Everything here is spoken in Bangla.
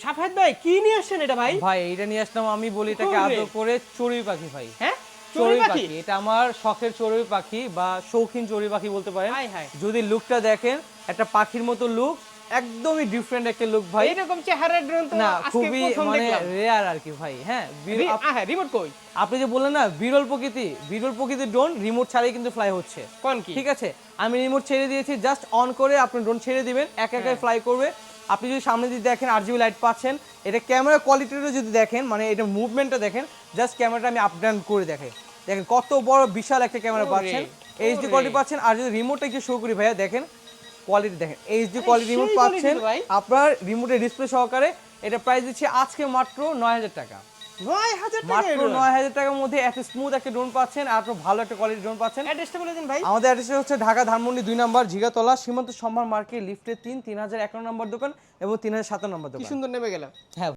সাফায়েত ভাই কি নিয়ে আসছেন এটা ভাই? ভাই এটা নিয়ে আসলাম, আমি বলি এটাকে ওরে। আদর করে চড়ুই পাখি ভাই। হ্যাঁ, চড়ুই পাখি, এটা আমার শখের চড়ুই পাখি বা শৌখিন চড়ুই পাখি বলতে পারেন। High high. যদি লুকটা দেখেন, একটা পাখির মতো লুক, একদমই ডিফারেন্ট একটা লুক ভাই। এইরকম চেহারার ড্রোন তো না, আজকে খুবই প্রথম মানে দেখলাম। রেয়ার আর কি ভাই। হ্যাঁ, হ্যাঁ, রিমোট কই? আপনি যে বললেন না বিরল প্রকৃতির ড্রোন রিমোট ছাড়াই কিন্তু ফ্লাই হচ্ছে। কোন কি? ঠিক আছে, আমি রিমোট ছেড়ে দিয়েছি, জাস্ট অন করে আপনি ড্রোন ছেড়ে দিবেন, একা একাই ফ্লাই করবে। আপনি যদি সামনে দিয়ে দেখেন আরজিবি লাইট পাচ্ছেন, এটা ক্যামেরা কোয়ালিটিটা যদি দেখেন, মানে এটা মুভমেন্টটা দেখেন, জাস্ট ক্যামেরাটা আমি আপ ডাউন করে দেখেন কত বড় বিশাল একটা ক্যামেরা ওরে, পাচ্ছেন, এইচডি কোয়ালিটি পাচ্ছেন। আর যদি রিমোটটা একটু শো করি ভাইয়া, দেখেন কোয়ালিটি দেখেন, এইচডি আরে কোয়ালিটি রিমোট সেই পাচ্ছেন quality ভাই। আপনার রিমোটের ডিসপ্লে সহকারে। এটা প্রাইস দিচ্ছি আজকে মাত্র 9000 টাকা। 9000 টাকা মাত্র এগুলো? 9000 টাকার মধ্যে এত স্মুথ একটা ড্রোন পাচ্ছেন আর আপনার ভালো একটা কোয়ালিটি ড্রোন পাচ্ছেন। অ্যাড্রেসটা বলে দিন ভাই। আমাদের অ্যাড্রেস হচ্ছে ঢাকা ধানমন্ডি 2 নম্বর ঝিগাতলা সীমান্ত সম্ভার মার্কেট লিফটে 3001 নম্বর দোকান এবং 3007 নম্বর কি দোকান। সুন্দর নেমে গেলাম। হ্যাঁ।